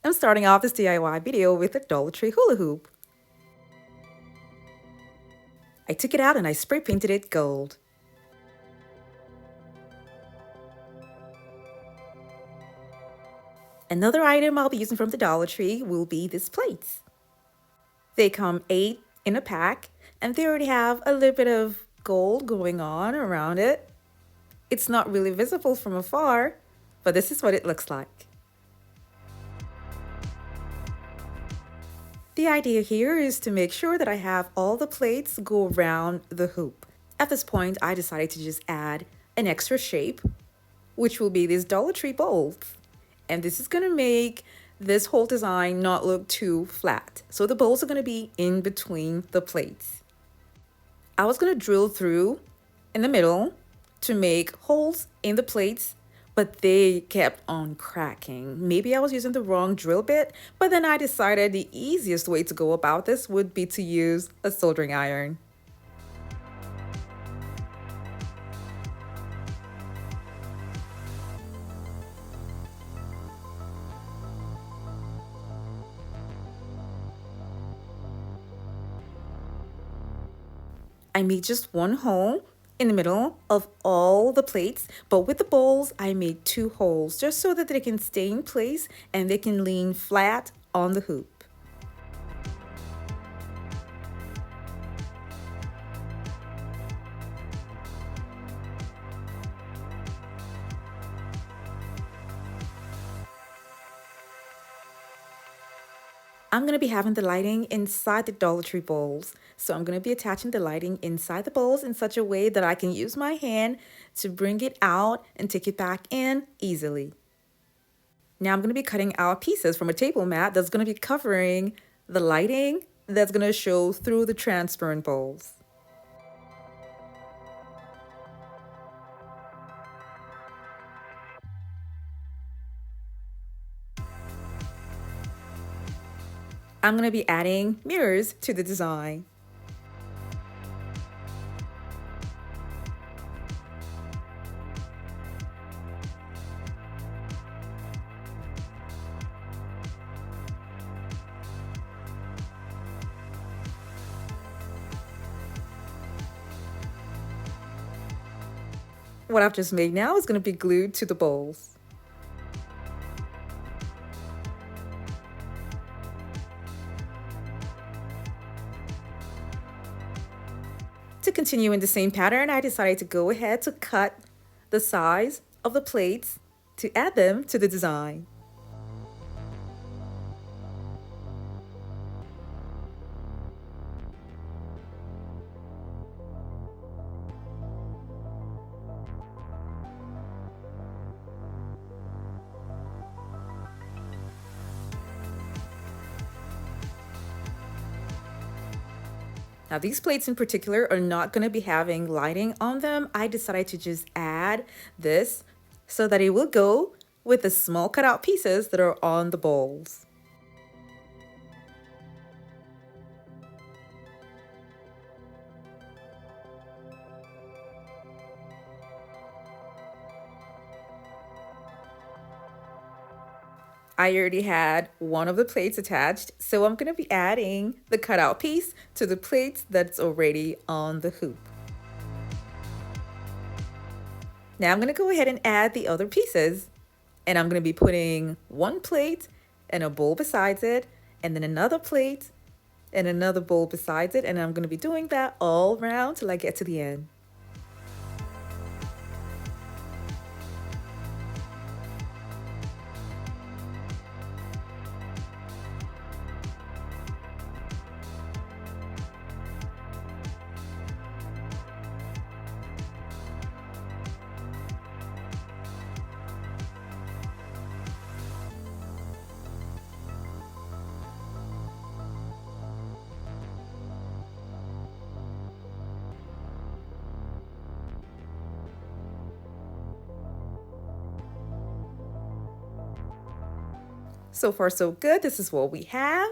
I'm starting off this DIY video with a Dollar Tree hula hoop. I took it out and I spray painted it gold. Another item I'll be using from the Dollar Tree will be these plates. They come 8 in a pack and they already have a little bit of gold going on around it. It's not really visible from afar, but this is what it looks like. The idea here is to make sure that I have all the plates go around the hoop. At this point, I decided to just add an extra shape, which will be these Dollar Tree bowls. And this is going to make this whole design not look too flat. So the bowls are going to be in between the plates. I was going to drill through in the middle to make holes in the plates, but they kept on cracking. Maybe I was using the wrong drill bit, but then I decided the easiest way to go about this would be to use a soldering iron. I made just one hole in the middle of all the plates, but with the bowls, I made 2 holes just so that they can stay in place and they can lean flat on the hoop. I'm going to be having the lighting inside the Dollar Tree bowls. So I'm going to be attaching the lighting inside the bowls in such a way that I can use my hand to bring it out and take it back in easily. Now I'm going to be cutting out pieces from a table mat that's going to be covering the lighting that's going to show through the transparent bowls. I'm going to be adding mirrors to the design. What I've just made now is going to be glued to the bowls. To continue in the same pattern, I decided to go ahead to cut the size of the plates to add them to the design. Now these plates in particular are not going to be having lighting on them. I decided to just add this so that it will go with the small cutout pieces that are on the bowls. I already had one of the plates attached, so I'm going to be adding the cutout piece to the plate that's already on the hoop. Now I'm going to go ahead and add the other pieces, and I'm going to be putting one plate and a bowl besides it, and then another plate and another bowl besides it, and I'm going to be doing that all around till I get to the end. So far so good. This is what we have.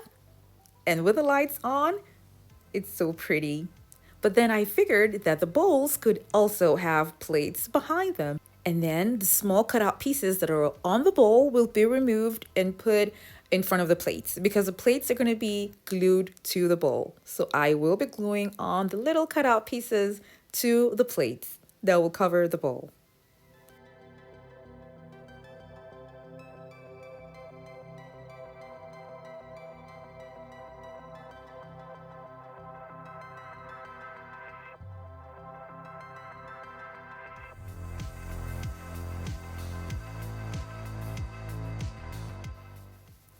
And with the lights on, it's so pretty. But then I figured that the bowls could also have plates behind them. And then the small cutout pieces that are on the bowl will be removed and put in front of the plates because the plates are going to be glued to the bowl. So I will be gluing on the little cutout pieces to the plates that will cover the bowl.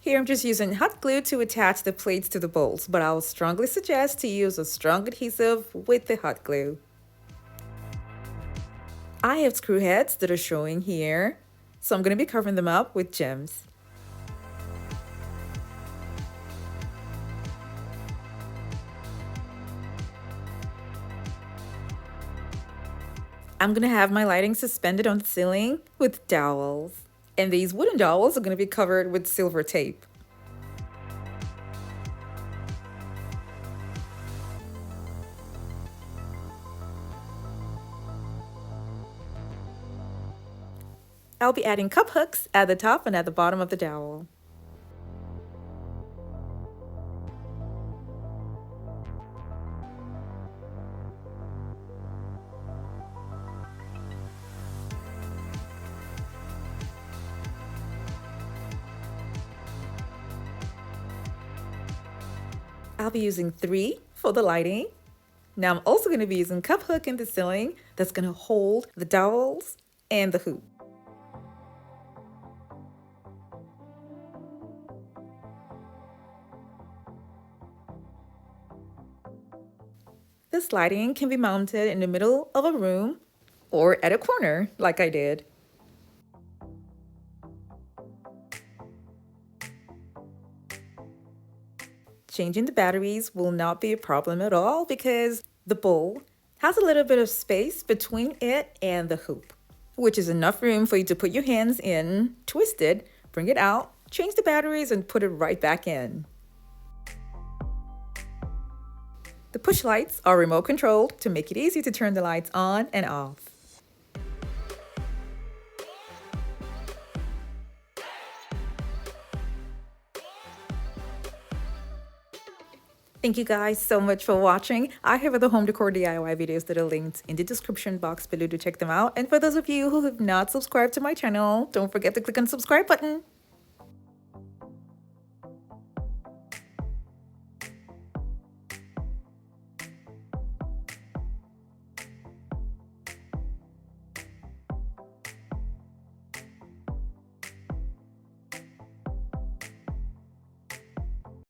Here I'm just using hot glue to attach the plates to the bowls, but I would strongly suggest to use a strong adhesive with the hot glue. I have screw heads that are showing here, so I'm going to be covering them up with gems. I'm going to have my lighting suspended on the ceiling with dowels. And these wooden dowels are going to be covered with silver tape. I'll be adding cup hooks at the top and at the bottom of the dowel. I'll be using 3 for the lighting. Now I'm also going to be using cup hook in the ceiling that's going to hold the dowels and the hoop. This lighting can be mounted in the middle of a room or at a corner like I did. Changing the batteries will not be a problem at all because the bowl has a little bit of space between it and the hoop, which is enough room for you to put your hands in, twist it, bring it out, change the batteries, and put it right back in. The push lights are remote controlled to make it easy to turn the lights on and off. Thank you guys so much for watching. I have other home decor DIY videos that are linked in the description box below to check them out. And for those of you who have not subscribed to my channel, don't forget to click on the subscribe button.